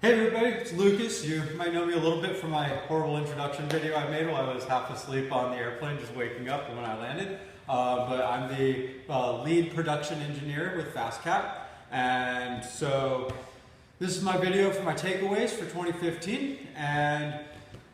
Hey everybody, it's Lucas. You might know me a little bit from my horrible introduction video I made while I was half asleep on the airplane, just waking up when I landed. But I'm the lead production engineer with FastCap. And so this is my video for my takeaways for 2015. And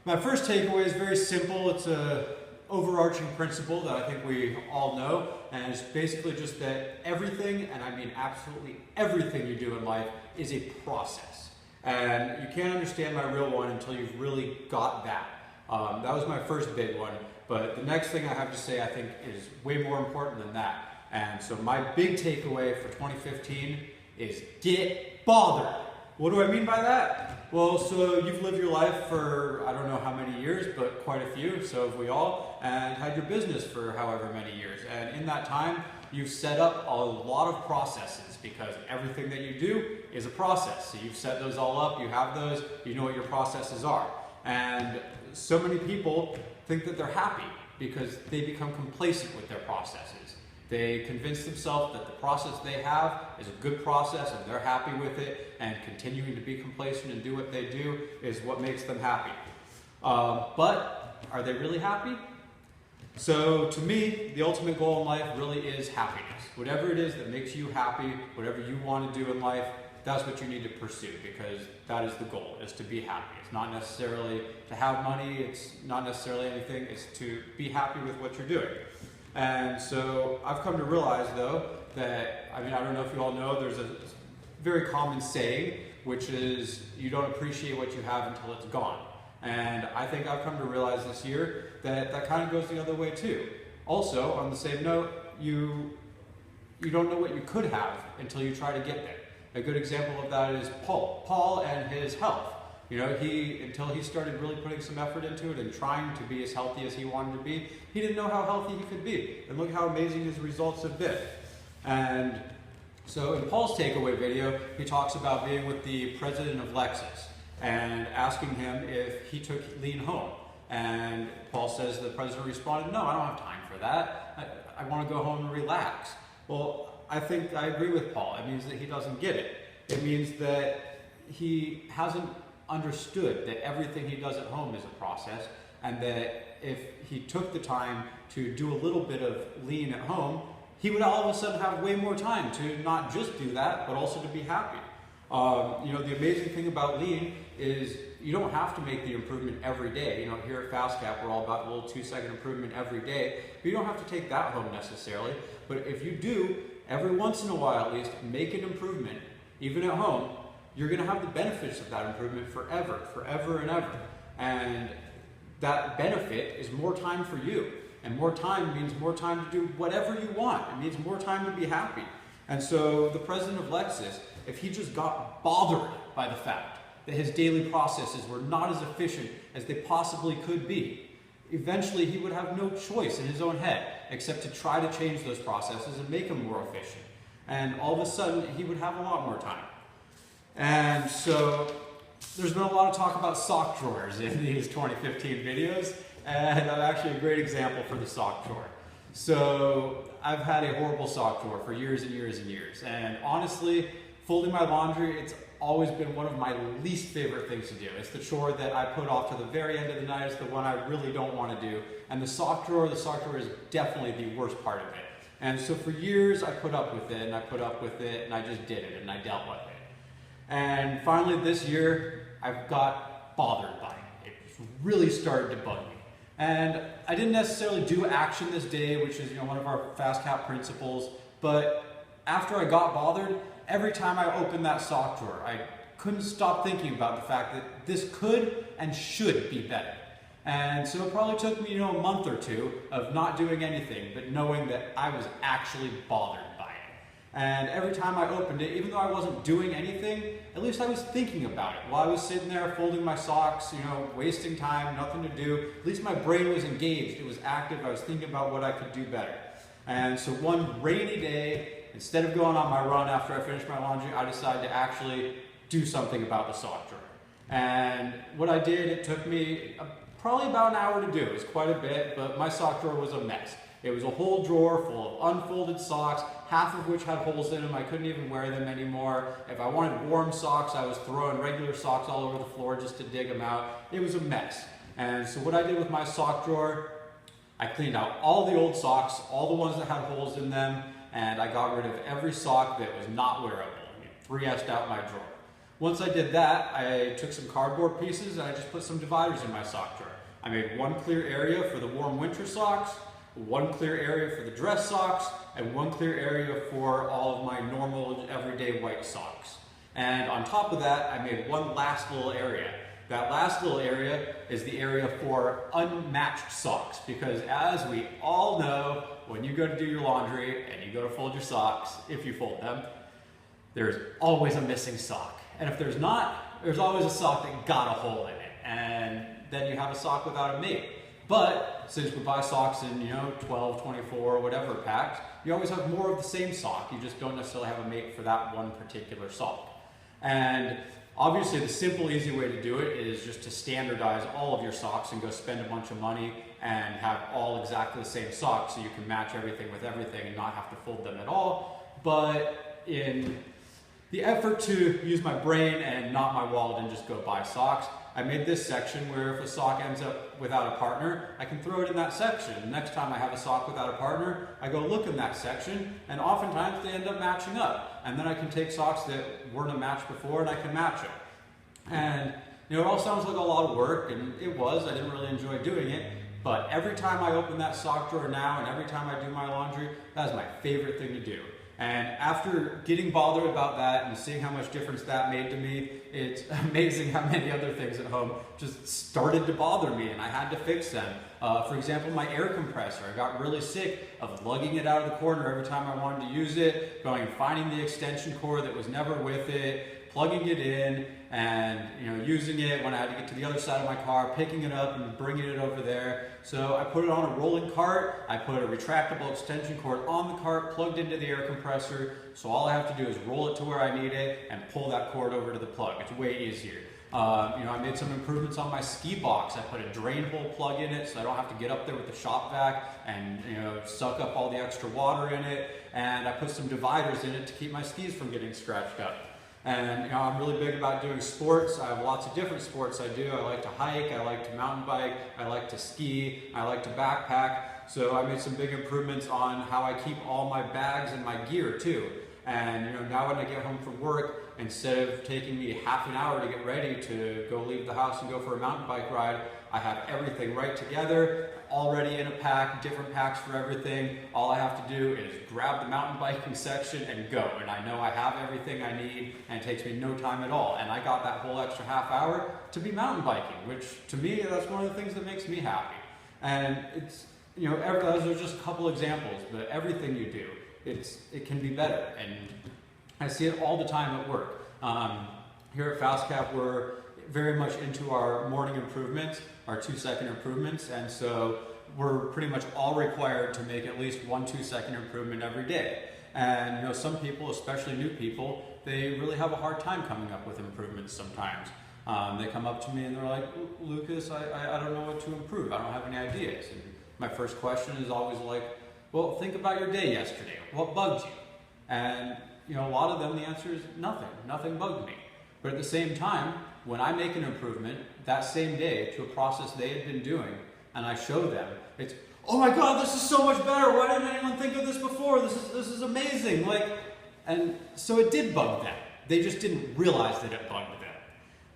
my first takeaway is very simple. It's a overarching principle that I think we all know, and it's basically just that everything, and I mean absolutely everything you do in life, is a process. And you can't understand my real one until you've really got that. That was my first big one, but the next thing I have to say I think is way more important than that. And so my big takeaway for 2015 is get bothered. What do I mean by that? Well, so you've lived your life for I don't know how many years, but quite a few, so have we all, and had your business for however many years. And in that time, you've set up a lot of processes because everything that you do is a process. So you've set those all up, you have those, you know what your processes are. And so many people think that they're happy because they become complacent with their processes. They convince themselves that the process they have is a good process and they're happy with it, and continuing to be complacent and do what they do is what makes them happy. But are they really happy? So to me, the ultimate goal in life really is happiness. Whatever it is that makes you happy, whatever you want to do in life, that's what you need to pursue, because that is the goal, is to be happy. It's not necessarily to have money, it's not necessarily anything, it's to be happy with what you're doing. And so I've come to realize though that, I don't know if you all know, there's a very common saying, which is you don't appreciate what you have until it's gone. And I think I've come to realize this year that that kind of goes the other way too. Also, on the same note, you don't know what you could have until you try to get there. A good example of that is Paul and his health. Until he started really putting some effort into it and trying to be as healthy as he wanted to be, he didn't know how healthy he could be. And look how amazing his results have been. And so in Paul's takeaway video, he talks about being with the president of Lexus and asking him if he took Leanne home. And Paul says the president responded, "No, I don't have time for that. I want to go home and relax." Well, I think I agree with Paul. It means that he doesn't get it. It means that he hasn't understood that everything he does at home is a process, and that if he took the time to do a little bit of Lean at home, he would all of a sudden have way more time to not just do that, but also to be happy. The amazing thing about Lean is you don't have to make the improvement every day. Here at FastCap, we're all about a little 2-second improvement every day, but you don't have to take that home necessarily. But if you do, every once in a while at least, make an improvement, even at home, you're going to have the benefits of that improvement forever and ever. And that benefit is more time for you. And more time means more time to do whatever you want. It means more time to be happy. And so the president of Lexus, if he just got bothered by the fact that his daily processes were not as efficient as they possibly could be, eventually he would have no choice in his own head except to try to change those processes and make them more efficient. And all of a sudden, he would have a lot more time. And so there's been a lot of talk about sock drawers in these 2015 videos, and I'm actually a great example for the sock drawer. So I've had a horrible sock drawer for years and years and years, and honestly, folding my laundry, it's always been one of my least favorite things to do. It's the chore that I put off to the very end of the night. It's the one I really don't want to do. And the sock drawer is definitely the worst part of it. And so for years I put up with it, and I put up with it, and I just did it, and I dealt with it. And finally this year, I've got bothered by it. It really started to bug me. And I didn't necessarily do action this day, which is one of our FastCap principles, but after I got bothered, every time I opened that sock drawer, I couldn't stop thinking about the fact that this could and should be better. And so it probably took me a month or two of not doing anything, but knowing that I was actually bothered by it. And every time I opened it, even though I wasn't doing anything, at least I was thinking about it. While I was sitting there folding my socks, wasting time, nothing to do, at least my brain was engaged, it was active, I was thinking about what I could do better. And so one rainy day, instead of going on my run after I finished my laundry, I decided to actually do something about the sock drawer. And what I did, it took me probably about an hour to do. It was quite a bit, but my sock drawer was a mess. It was a whole drawer full of unfolded socks, half of which had holes in them. I couldn't even wear them anymore. If I wanted warm socks, I was throwing regular socks all over the floor just to dig them out. It was a mess. And so what I did with my sock drawer, I cleaned out all the old socks, all the ones that had holes in them, and I got rid of every sock that was not wearable. I 3S'd out my drawer. Once I did that, I took some cardboard pieces and I just put some dividers in my sock drawer. I made one clear area for the warm winter socks, one clear area for the dress socks, and one clear area for all of my normal everyday white socks. And on top of that, I made one last little area. That last little area is the area for unmatched socks, because as we all know, when you go to do your laundry and you go to fold your socks, if you fold them, there's always a missing sock. And if there's not, there's always a sock that got a hole in it. And then you have a sock without a mate. But since we buy socks in, 12, 24, whatever packs, you always have more of the same sock. You just don't necessarily have a mate for that one particular sock. And obviously the simple, easy way to do it is just to standardize all of your socks and go spend a bunch of money and have all exactly the same socks so you can match everything with everything and not have to fold them at all. But in the effort to use my brain and not my wallet and just go buy socks, I made this section where if a sock ends up without a partner, I can throw it in that section. Next time I have a sock without a partner, I go look in that section, and oftentimes they end up matching up. And then I can take socks that weren't a match before and I can match them. And it all sounds like a lot of work, and it was. I didn't really enjoy doing it. But every time I open that sock drawer now and every time I do my laundry, that is my favorite thing to do. And after getting bothered about that and seeing how much difference that made to me, it's amazing how many other things at home just started to bother me and I had to fix them. For example, my air compressor. I got really sick of lugging it out of the corner every time I wanted to use it, going and finding the extension cord that was never with it, plugging it in, and using it when I had to get to the other side of my car, picking it up and bringing it over there. So I put it on a rolling cart. I put a retractable extension cord on the cart, plugged into the air compressor. So all I have to do is roll it to where I need it and pull that cord over to the plug. It's way easier. I made some improvements on my ski box. I put a drain hole plug in it so I don't have to get up there with the shop vac and suck up all the extra water in it. And I put some dividers in it to keep my skis from getting scratched up. And I'm really big about doing sports. I have lots of different sports I do. I like to hike, I like to mountain bike, I like to ski, I like to backpack. So I made some big improvements on how I keep all my bags and my gear too. And now when I get home from work, instead of taking me half an hour to get ready to go leave the house and go for a mountain bike ride, I have everything right together, already in a pack, different packs for everything. All I have to do is grab the mountain biking section and go. And I know I have everything I need and it takes me no time at all. And I got that whole extra half hour to be mountain biking, which to me, that's one of the things that makes me happy. And it's, those are just a couple examples, but everything you do, it can be better. And I see it all the time at work. Here at FastCap, we're very much into our morning improvements, our 2-second improvements, and so we're pretty much all required to make at least 1 2-second improvement every day. And some people, especially new people, they really have a hard time coming up with improvements sometimes. They come up to me and they're like, Lucas, I don't know what to improve. I don't have any ideas. And my first question is always like, well, think about your day yesterday. What bugged you? And a lot of them, the answer is nothing. Nothing bugged me. But at the same time, when I make an improvement that same day to a process they had been doing, and I show them, it's, oh my God, this is so much better. Why didn't anyone think of this before? This is amazing. And so it did bug them. They just didn't realize that it bugged them.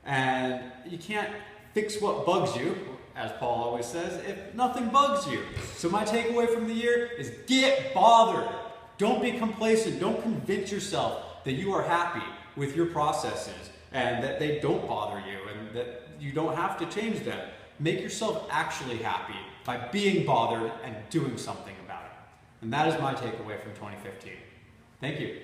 And you can't fix what bugs you, as Paul always says, if nothing bugs you. So my takeaway from the year is get bothered. Don't be complacent. Don't convince yourself that you are happy with your processes and that they don't bother you and that you don't have to change them. Make yourself actually happy by being bothered and doing something about it. And that is my takeaway from 2015. Thank you.